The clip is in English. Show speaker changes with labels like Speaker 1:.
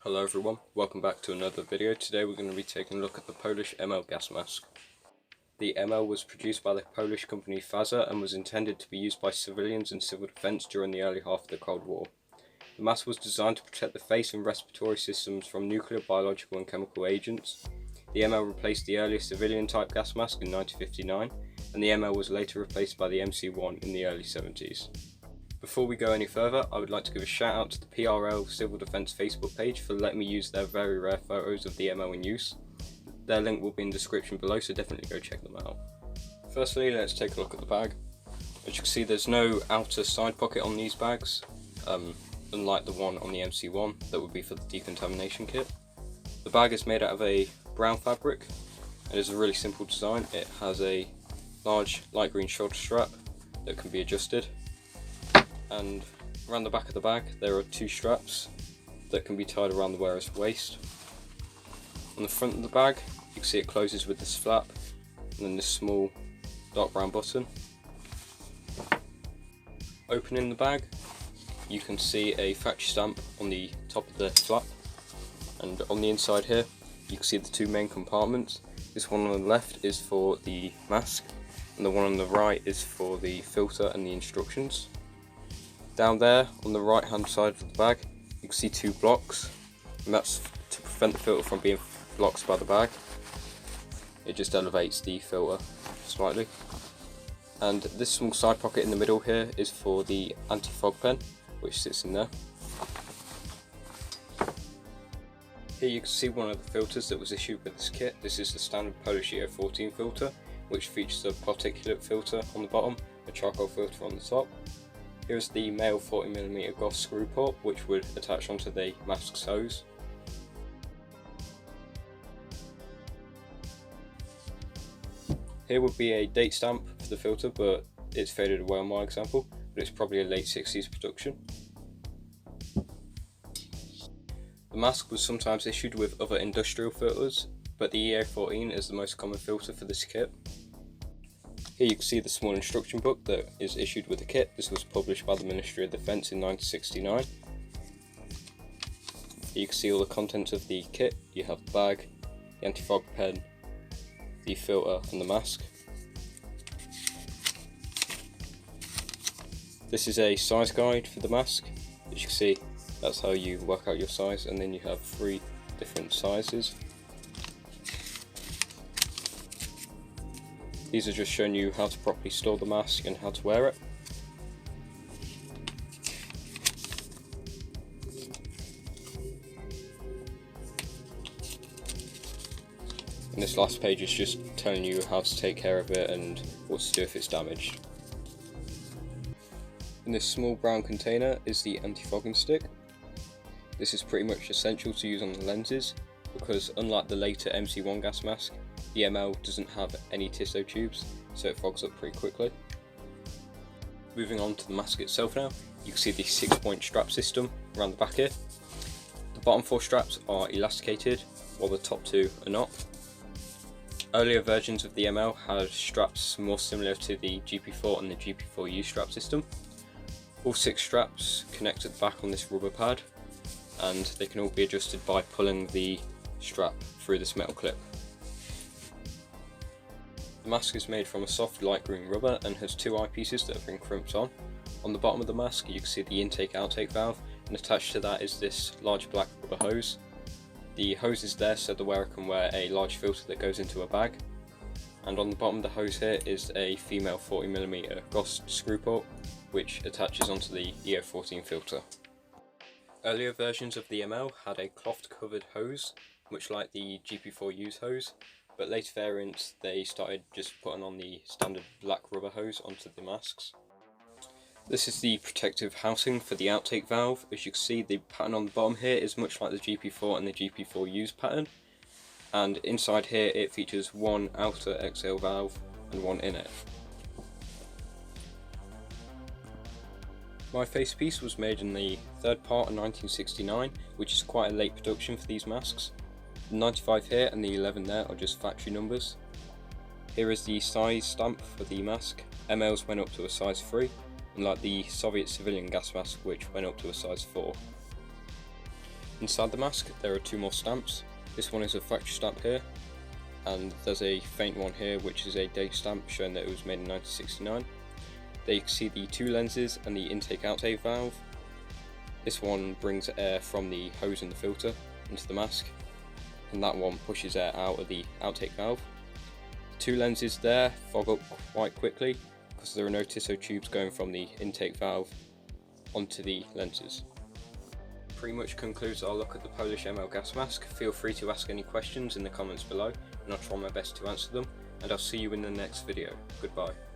Speaker 1: Hello everyone, welcome back to another video. Today we're going to be taking a look at the Polish ML gas mask. The ML was produced by the Polish company Faza and was intended to be used by civilians and civil defence during the early half of the Cold War. The mask was designed to protect the face and respiratory systems from nuclear, biological and chemical agents. The ML replaced the earlier civilian type gas mask in 1959, and the ML was later replaced by the MC1 in the early 70s. Before we go any further, I would like to give a shout out to the PRL Civil Defence Facebook page for letting me use their very rare photos of the ML in use. Their link will be in the description below, so definitely go check them out. Firstly, let's take a look at the bag. As you can see, there's no outer side pocket on these bags, unlike the one on the MC1 that would be for the decontamination kit. The bag is made out of a brown fabric and is a really simple design. It has a large light green shoulder strap that can be adjusted. And around the back of the bag there are two straps that can be tied around the wearer's waist. On the front of the bag you can see it closes with this flap and then this small dark brown button. Opening the bag you can see a factory stamp on the top of the flap, and on the inside here you can see the two main compartments. This one on the left is for the mask and the one on the right is for the filter and the instructions. Down there on the right hand side of the bag you can see two blocks, and that's to prevent the filter from being blocked by the bag. It just elevates the filter slightly. And this small side pocket in the middle here is for the anti-fog pen, which sits in there. Here you can see one of the filters that was issued with this kit. This is the standard Polish EO14 filter, which features a particulate filter on the bottom, a charcoal filter on the top. Here's the male 40mm Goss screw port, which would attach onto the mask's hose. Here would be a date stamp for the filter, but it's faded away on my example, but it's probably a late 60s production. The mask was sometimes issued with other industrial filters, but the EO14 is the most common filter for this kit. Here you can see the small instruction book that is issued with the kit. This was published by the Ministry of Defence in 1969. Here you can see all the contents of the kit. You have the bag, the anti-fog pen, the filter and the mask. This is a size guide for the mask. As you can see, that's how you work out your size, and then you have 3 different sizes. These are just showing you how to properly store the mask and how to wear it. And this last page is just telling you how to take care of it and what to do if it's damaged. In this small brown container is the anti-fogging stick. This is pretty much essential to use on the lenses because unlike the later MC1 gas mask, the ML doesn't have any Tissot tubes, so it fogs up pretty quickly. Moving on to the mask itself now, you can see the 6-point strap system around the back here. The bottom 4 straps are elasticated, while the top 2 are not. Earlier versions of the ML had straps more similar to the GP4 and the GP4U strap system. All 6 straps connect at the back on this rubber pad, and they can all be adjusted by pulling the strap through this metal clip. The mask is made from a soft light green rubber and has 2 eyepieces that have been crimped on. On the bottom of the mask you can see the intake-outtake valve, and attached to that is this large black rubber hose. The hose is there so the wearer can wear a large filter that goes into a bag. And on the bottom of the hose here is a female 40mm Goss screw port, which attaches onto the EO14 filter. Earlier versions of the ML had a cloth covered hose, much like the GP4U's hose, but later variants they started just putting on the standard black rubber hose onto the masks. This is the protective housing for the outtake valve. As you can see, the pattern on the bottom here is much like the GP4 and the GP4U's pattern, and inside here it features 1 outer exhale valve and 1 inner. My facepiece was made in the 3rd part of 1969, which is quite a late production for these masks. The 95 here and the 11 there are just factory numbers. Here is the size stamp for the mask. MLs went up to a size 3, unlike the Soviet civilian gas mask which went up to a size 4. Inside the mask there are two more stamps. This one is a factory stamp here, and there's a faint one here which is a date stamp showing that it was made in 1969. There you can see the two lenses and the intake-outtake valve. This one brings air from the hose and the filter into the mask, and that one pushes air out of the outtake valve. The two lenses there fog up quite quickly because there are no Tissot tubes going from the intake valve onto the lenses. Pretty much concludes our look at the Polish ML gas mask. Feel free to ask any questions in the comments below and I'll try my best to answer them, and I'll see you in the next video. Goodbye.